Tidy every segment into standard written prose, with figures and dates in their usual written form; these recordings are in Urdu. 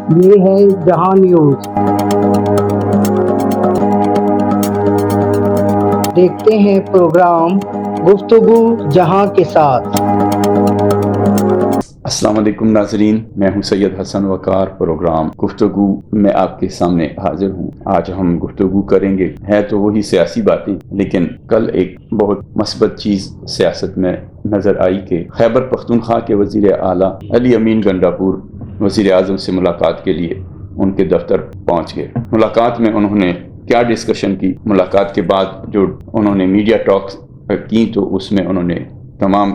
یہ ہے جہاں نیوز۔ دیکھتے ہیں پروگرام گفتگو جہاں کے ساتھ۔ السلام علیکم ناظرین، میں ہوں سید حسن وقار۔ پروگرام گفتگو میں آپ کے سامنے حاضر ہوں۔ آج ہم گفتگو کریں گے، ہے تو وہی سیاسی باتیں، لیکن کل ایک بہت مثبت چیز سیاست میں نظر آئی کہ خیبر پختونخوا کے وزیر اعلیٰ علی امین گنڈاپور وزیر اعظم سے ملاقات کے لیے ان کے دفتر پہنچ گئے۔ ملاقات میں انہوں نے کیا ڈسکشن کی؟ ملاقات کے بعد جو انہوں نے میڈیا ٹاکس کی تو اس میں انہوں نے تمام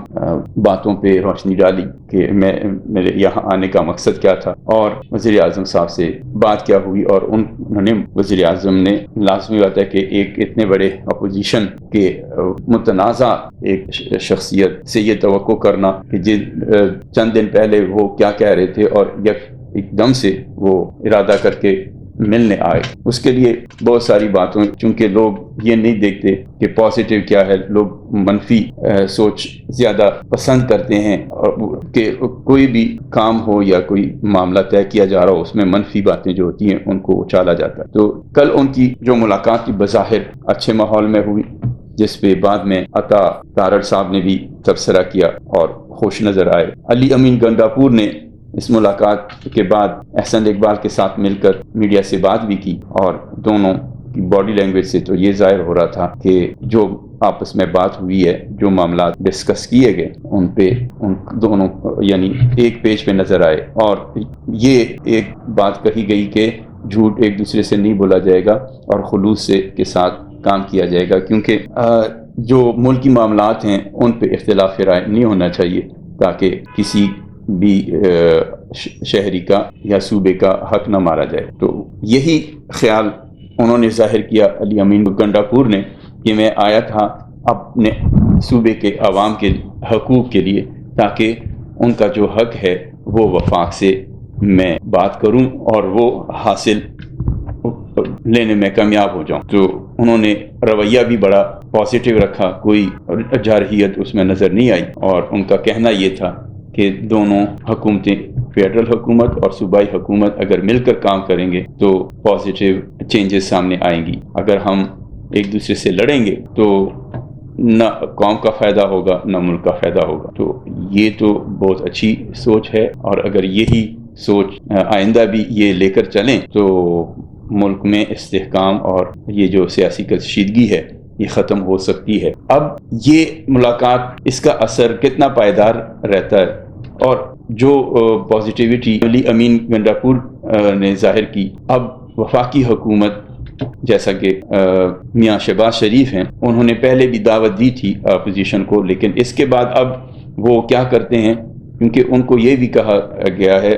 باتوں پہ روشنی ڈالی کہ میرے یہاں آنے کا مقصد کیا تھا اور وزیر اعظم صاحب سے بات کیا ہوئی، اور انہوں نے وزیر اعظم نے لازمی بات ہے کہ ایک اتنے بڑے اپوزیشن کے متنازع ایک شخصیت سے یہ توقع کرنا کہ چند دن پہلے وہ کیا کہہ رہے تھے اور ایک دم سے وہ ارادہ کر کے ملنے آئے، اس کے لیے بہت ساری باتوں، چونکہ لوگ یہ نہیں دیکھتے کہ پازیٹیو کیا ہے، لوگ منفی سوچ زیادہ پسند کرتے ہیں، کہ کوئی بھی کام ہو یا کوئی معاملہ طے کیا جا رہا ہو اس میں منفی باتیں جو ہوتی ہیں ان کو اچالا جاتا ہے۔ تو کل ان کی جو ملاقات کی بظاہر اچھے ماحول میں ہوئی، جس پہ بعد میں عطا تارڑ صاحب نے بھی تبصرہ کیا اور خوش نظر آئے۔ علی امین گنڈاپور نے اس ملاقات کے بعد احسن اقبال کے ساتھ مل کر میڈیا سے بات بھی کی، اور دونوں کی باڈی لینگویج سے تو یہ ظاہر ہو رہا تھا کہ جو آپس میں بات ہوئی ہے، جو معاملات ڈسکس کیے گئے ان پہ ان دونوں یعنی ایک پیج پہ نظر آئے، اور یہ ایک بات کہی گئی کہ جھوٹ ایک دوسرے سے نہیں بولا جائے گا اور خلوص کے ساتھ کام کیا جائے گا، کیونکہ جو ملکی معاملات ہیں ان پہ اختلاف رائے نہیں ہونا چاہیے تاکہ کسی بھی شہری کا یا صوبے کا حق نہ مارا جائے۔ تو یہی خیال انہوں نے ظاہر کیا علی امین گنڈاپور نے کہ میں آیا تھا اپنے صوبے کے عوام کے حقوق کے لیے، تاکہ ان کا جو حق ہے وہ وفاق سے میں بات کروں اور وہ حاصل لینے میں کامیاب ہو جاؤں۔ تو انہوں نے رویہ بھی بڑا پازیٹیو رکھا، کوئی جارحیت اس میں نظر نہیں آئی، اور ان کا کہنا یہ تھا کہ دونوں حکومتیں، فیڈرل حکومت اور صوبائی حکومت اگر مل کر کام کریں گے تو پازیٹیو چینجز سامنے آئیں گی۔ اگر ہم ایک دوسرے سے لڑیں گے تو نہ قوم کا فائدہ ہوگا نہ ملک کا فائدہ ہوگا۔ تو یہ تو بہت اچھی سوچ ہے، اور اگر یہی سوچ آئندہ بھی یہ لے کر چلیں تو ملک میں استحکام اور یہ جو سیاسی کشیدگی ہے یہ ختم ہو سکتی ہے۔ اب یہ ملاقات، اس کا اثر کتنا پائیدار رہتا ہے، اور جو پازیٹیوٹی علی امین گنڈاپور نے ظاہر کی، اب وفاقی حکومت جیسا کہ میاں شہباز شریف ہیں، انہوں نے پہلے بھی دعوت دی تھی اپوزیشن کو، لیکن اس کے بعد اب وہ کیا کرتے ہیں، کیونکہ ان کو یہ بھی کہا گیا ہے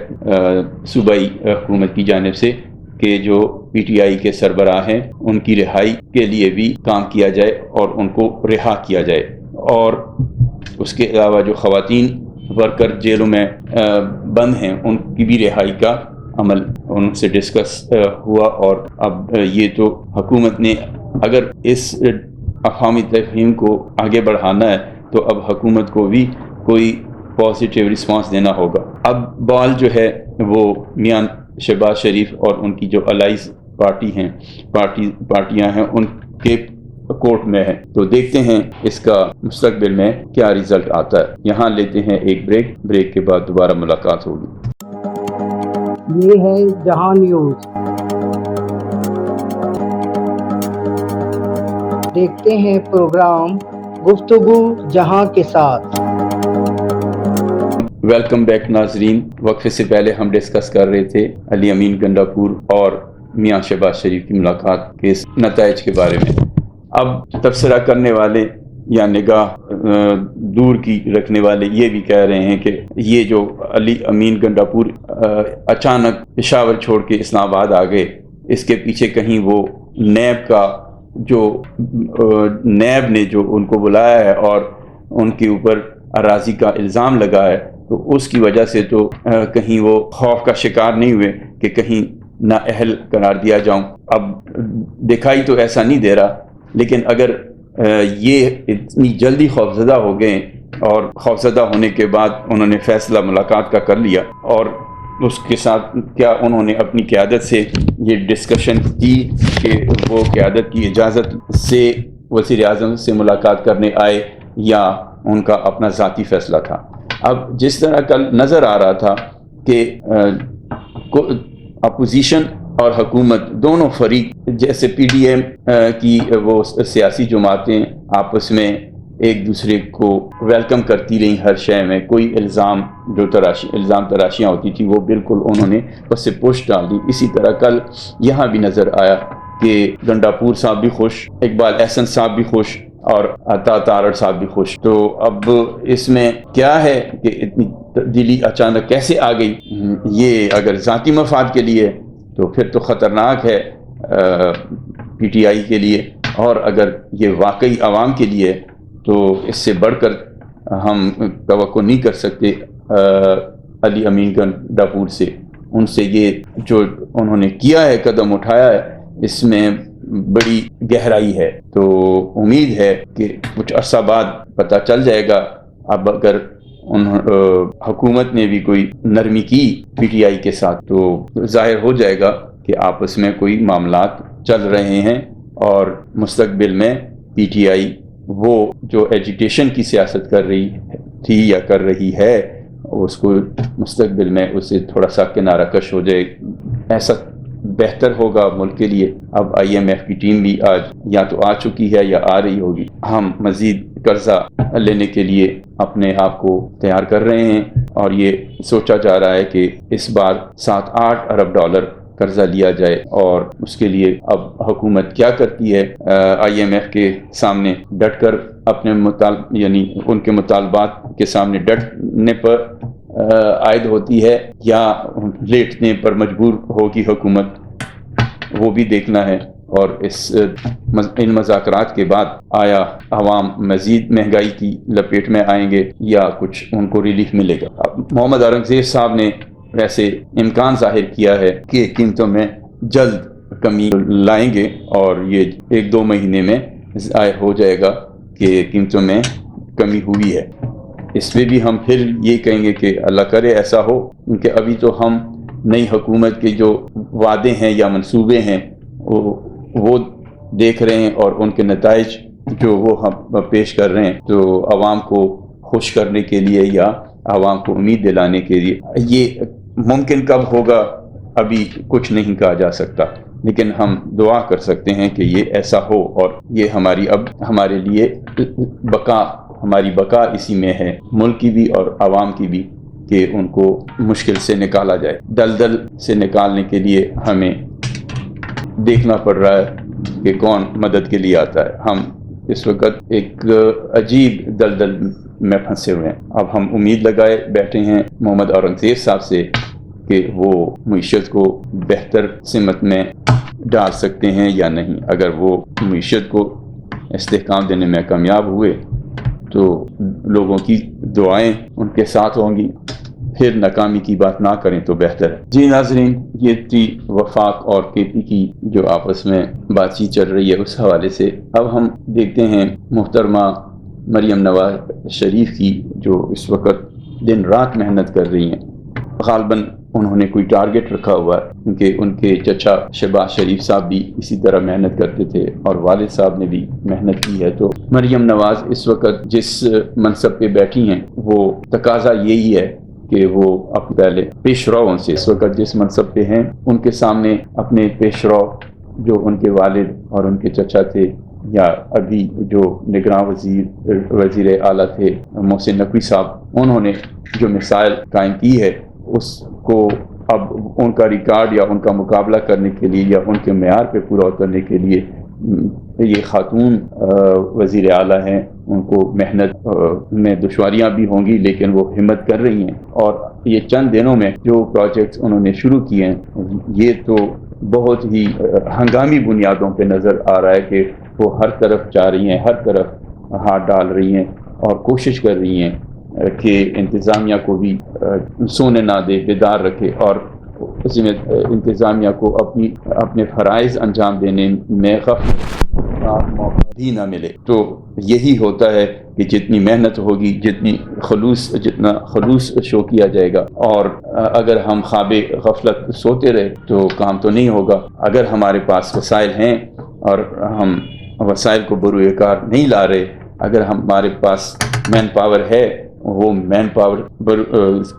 صوبائی حکومت کی جانب سے کہ جو پی ٹی آئی کے سربراہ ہیں ان کی رہائی کے لیے بھی کام کیا جائے اور ان کو رہا کیا جائے، اور اس کے علاوہ جو خواتین ورکر جیلوں میں بند ہیں ان کی بھی رہائی کا عمل ان سے ڈسکس ہوا۔ اور اب یہ تو حکومت نے اگر اس عوامی تفہیم کو آگے بڑھانا ہے تو اب حکومت کو بھی کوئی پازیٹیو رسپانس دینا ہوگا۔ اب بال جو ہے وہ میاں شہباز شریف اور ان کی جو الائز پارٹیاں ہیں ان کے کورٹ میں ہے، تو دیکھتے ہیں اس کا مستقبل میں کیا ریزلٹ آتا ہے۔ یہاں لیتے ہیں ایک بریک کے بعد دوبارہ ملاقات ہوگی۔ یہ ہے جہاں نیوز۔ دیکھتے ہیں پروگرام گفتگو جہاں کے ساتھ۔ ویلکم بیک ناظرین۔ وقفے سے پہلے ہم ڈسکس کر رہے تھے علی امین گنڈاپور اور میاں شہباز شریف کی ملاقات کے نتائج کے بارے میں۔ اب تبصرہ کرنے والے یا نگاہ دور کی رکھنے والے یہ بھی کہہ رہے ہیں کہ یہ جو علی امین گنڈاپور اچانک پشاور چھوڑ کے اسلام آباد آ گئے، اس کے پیچھے کہیں وہ نیب نے جو ان کو بلایا ہے اور ان کے اوپر اراضی کا الزام لگا ہے، تو اس کی وجہ سے تو کہیں وہ خوف کا شکار نہیں ہوئے کہ کہیں نااہل قرار دیا جاؤں۔ اب دکھائی تو ایسا نہیں دے رہا، لیکن اگر یہ اتنی جلدی خوفزدہ ہو گئے اور خوفزدہ ہونے کے بعد انہوں نے فیصلہ ملاقات کا کر لیا اور اس کے ساتھ کیا انہوں نے اپنی قیادت سے یہ ڈسکشن کی کہ وہ قیادت کی اجازت سے وزیر اعظم سے ملاقات کرنے آئے یا ان کا اپنا ذاتی فیصلہ تھا؟ اب جس طرح کل نظر آ رہا تھا کہ اپوزیشن اور حکومت دونوں فریق، جیسے پی ڈی ایم کی وہ سیاسی جماعتیں آپس میں ایک دوسرے کو ویلکم کرتی رہیں ہر شے میں، کوئی الزام تراشیاں ہوتی تھی وہ بالکل انہوں نے پس سے پوش ڈال دی. اسی طرح کل یہاں بھی نظر آیا کہ گنڈاپور صاحب بھی خوش، اقبال احسن صاحب بھی خوش اور عطا تارڑ صاحب بھی خوش. تو اب اس میں کیا ہے کہ اتنی تبدیلی اچانک کیسے آ گئی؟ یہ اگر ذاتی مفاد کے لیے تو پھر تو خطرناک ہے پی ٹی آئی کے لیے، اور اگر یہ واقعی عوام کے لیے تو اس سے بڑھ کر ہم توقع نہیں کر سکتے علی امین گنڈاپور سے. ان سے یہ جو انہوں نے کیا ہے، قدم اٹھایا ہے، اس میں بڑی گہرائی ہے. تو امید ہے کہ کچھ عرصہ بعد پتہ چل جائے گا. اب اگر حکومت نے بھی کوئی نرمی کی پی ٹی آئی کے ساتھ تو ظاہر ہو جائے گا کہ آپس میں کوئی معاملات چل رہے ہیں، اور مستقبل میں پی ٹی آئی وہ جو ایجیٹیشن کی سیاست کر رہی تھی یا کر رہی ہے، اس کو مستقبل میں اسے تھوڑا سا کنارہ کش ہو جائے. ایسا بہتر ہوگا ملک کے لیے. اب آئی ایم ایف کی ٹیم بھی آج یا تو آ چکی ہے یا آ رہی ہوگی. ہم مزید قرضہ لینے کے لیے اپنے آپ کو تیار کر رہے ہیں، اور یہ سوچا جا رہا ہے کہ اس بار 7-8 ارب ڈالر قرضہ لیا جائے. اور اس کے لیے اب حکومت کیا کرتی ہے؟ آئی ایم ایف کے سامنے ڈٹ کر اپنے یعنی ان کے مطالبات کے سامنے ڈٹنے پر عائد ہوتی ہے، یا لیٹنے پر مجبور ہوگی حکومت، وہ بھی دیکھنا ہے. اور ان مذاکرات کے بعد آیا عوام مزید مہنگائی کی لپیٹ میں آئیں گے یا کچھ ان کو ریلیف ملے گا؟ محمد اورنگزیب صاحب نے ویسے امکان ظاہر کیا ہے کہ قیمتوں میں جلد کمی لائیں گے، اور یہ 1-2 مہینے میں ظاہر ہو جائے گا کہ قیمتوں میں کمی ہوئی ہے. اس میں بھی ہم پھر یہ کہیں گے کہ اللہ کرے ایسا ہو، کیونکہ ابھی تو ہم نئی حکومت کے جو وعدے ہیں یا منصوبے ہیں وہ دیکھ رہے ہیں، اور ان کے نتائج جو وہ ہم پیش کر رہے ہیں، تو عوام کو خوش کرنے کے لیے یا عوام کو امید دلانے کے لیے. یہ ممکن کب ہوگا ابھی کچھ نہیں کہا جا سکتا، لیکن ہم دعا کر سکتے ہیں کہ یہ ایسا ہو، اور یہ ہمارے لیے ہماری بقا اسی میں ہے، ملک کی بھی اور عوام کی بھی، کہ ان کو مشکل سے نکالا جائے. دلدل سے نکالنے کے لیے ہمیں دیکھنا پڑ رہا ہے کہ کون مدد کے لیے آتا ہے. ہم اس وقت ایک عجیب دلدل میں پھنسے ہوئے ہیں. اب ہم امید لگائے بیٹھے ہیں محمد اورنگزیب صاحب سے کہ وہ معیشت کو بہتر سمت میں ڈال سکتے ہیں یا نہیں. اگر وہ معیشت کو استحکام دینے میں کامیاب ہوئے تو لوگوں کی دعائیں ان کے ساتھ ہوں گی. پھر ناکامی کی بات نہ کریں تو بہتر ہے. جی ناظرین، یہ تھی وفاق اور کے پی کی جو آپس میں بات چیت چل رہی ہے، اس حوالے سے اب ہم دیکھتے ہیں محترمہ مریم نواز شریف کی، جو اس وقت دن رات محنت کر رہی ہیں. غالباً انہوں نے کوئی ٹارگٹ رکھا ہوا ہے، کیونکہ ان کے چچا شہباز شریف صاحب بھی اسی طرح محنت کرتے تھے اور والد صاحب نے بھی محنت کی ہے. تو مریم نواز اس وقت جس منصب پہ بیٹھی ہیں، وہ تقاضا یہی ہے کہ وہ پہلے پیش رووں سے، اس وقت جس منصب پہ ہیں ان کے سامنے اپنے پیش رو جو ان کے والد اور ان کے چچا تھے، یا ابھی جو نگراں وزیر اعلیٰ تھے محسن نقوی صاحب، انہوں نے جو مثال قائم کی ہے، اس کو اب ان کا ریکارڈ یا ان کا مقابلہ کرنے کے لیے یا ان کے معیار پہ پورا اترنے کے لیے یہ خاتون وزیر اعلیٰ ہیں. ان کو محنت میں دشواریاں بھی ہوں گی، لیکن وہ ہمت کر رہی ہیں. اور یہ چند دنوں میں جو پروجیکٹس انہوں نے شروع کیے ہیں، یہ تو بہت ہی ہنگامی بنیادوں پہ نظر آ رہا ہے کہ وہ ہر طرف جا رہی ہیں، ہر طرف ہاتھ ڈال رہی ہیں اور کوشش کر رہی ہیں کہ انتظامیہ کو بھی سونے نہ دے، بیدار رکھے، اور انتظامیہ کو اپنے فرائض انجام دینے میں موقع بھی نہ ملے۔ تو یہی ہوتا ہے کہ جتنی محنت ہوگی، جتنا خلوص شو کیا جائے گا، اور اگر ہم خواب غفلت سوتے رہے تو کام تو نہیں ہوگا۔ اگر ہمارے پاس وسائل ہیں اور ہم وسائل کو بروئے کار نہیں لا رہے، اگر ہمارے پاس مین پاور ہے، وہ مین پاور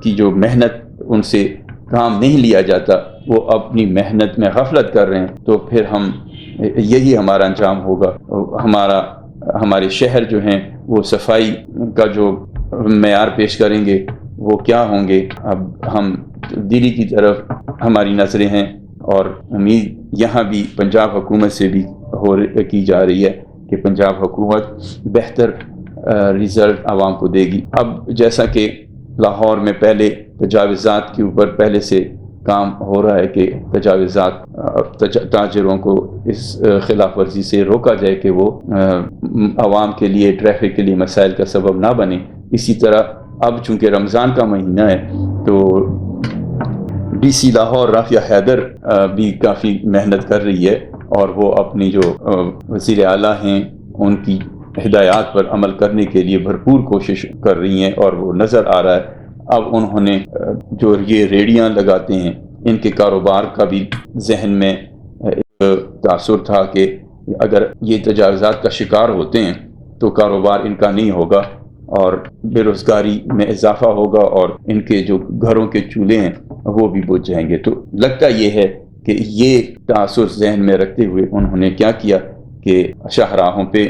کی جو محنت ان سے کام نہیں لیا جاتا، وہ اپنی محنت میں غفلت کر رہے ہیں، تو پھر یہی ہمارا انجام ہوگا۔ ہمارے شہر جو ہیں وہ صفائی کا جو معیار پیش کریں گے وہ کیا ہوں گے؟ اب ہم دلی کی طرف ہماری نظریں ہیں، اور امید یہاں بھی پنجاب حکومت سے بھی کی جا رہی ہے کہ پنجاب حکومت بہتر رزلٹ عوام کو دے گی۔ اب جیسا کہ لاہور میں پہلے تجاوزات کے اوپر پہلے سے کام ہو رہا ہے کہ تاجروں کو اس خلاف ورزی سے روکا جائے کہ وہ عوام کے لیے، ٹریفک کے لیے مسائل کا سبب نہ بنے، اسی طرح اب چونکہ رمضان کا مہینہ ہے تو ڈی سی لاہور رافیہ حیدر بھی کافی محنت کر رہی ہے، اور وہ اپنی جو وزیر اعلیٰ ہیں ان کی ہدایات پر عمل کرنے کے لیے بھرپور کوشش کر رہی ہیں، اور وہ نظر آ رہا ہے۔ اب انہوں نے جو یہ ریڑیاں لگاتے ہیں ان کے کاروبار کا بھی ذہن میں ایک تاثر تھا کہ اگر یہ تجاوزات کا شکار ہوتے ہیں تو کاروبار ان کا نہیں ہوگا، اور بے روزگاری میں اضافہ ہوگا، اور ان کے جو گھروں کے چولہے ہیں وہ بھی بجھ جائیں گے۔ تو لگتا یہ ہے کہ یہ تاثر ذہن میں رکھتے ہوئے انہوں نے کیا کیا کہ شاہراہوں پہ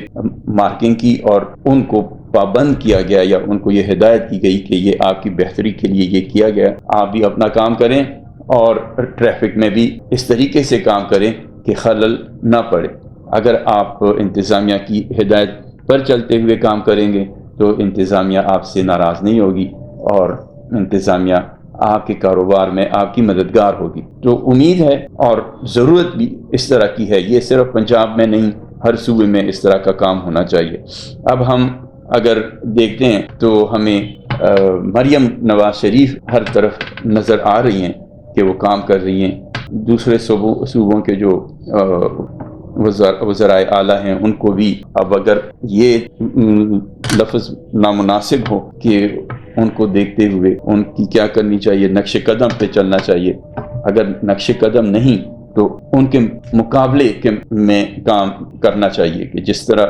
مارکنگ کی، اور ان کو پابند کیا گیا، یا ان کو یہ ہدایت کی گئی کہ یہ آپ کی بہتری کے لیے یہ کیا گیا، آپ بھی اپنا کام کریں اور ٹریفک میں بھی اس طریقے سے کام کریں کہ خلل نہ پڑے۔ اگر آپ انتظامیہ کی ہدایت پر چلتے ہوئے کام کریں گے تو انتظامیہ آپ سے ناراض نہیں ہوگی، اور انتظامیہ آپ کے کاروبار میں آپ کی مددگار ہوگی۔ تو امید ہے اور ضرورت بھی اس طرح کی ہے، یہ صرف پنجاب میں نہیں، ہر صوبے میں اس طرح کا کام ہونا چاہیے۔ اب ہم اگر دیکھتے ہیں تو ہمیں مریم نواز شریف ہر طرف نظر آ رہی ہیں کہ وہ کام کر رہی ہیں، دوسرے صوبوں کے جو وزرائے اعلیٰ ہیں ان کو بھی اب اگر یہ لفظ نامناسب ہو کہ ان کو دیکھتے ہوئے ان کی کیا کرنی چاہیے، نقش قدم پہ چلنا چاہیے، اگر نقش قدم نہیں تو ان کے مقابلے میں کام کرنا چاہیے کہ جس طرح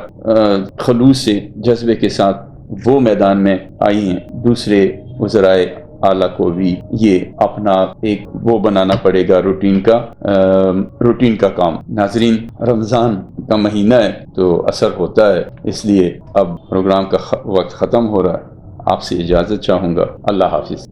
خلوص سے جذبے کے ساتھ وہ میدان میں آئی ہیں، دوسرے وزرائے اعلیٰ کو بھی یہ اپنا ایک وہ بنانا پڑے گا روٹین کا کام۔ ناظرین، رمضان کا مہینہ ہے تو اثر ہوتا ہے، اس لیے اب پروگرام کا وقت ختم ہو رہا ہے، آپ سے اجازت چاہوں گا۔ اللہ حافظ۔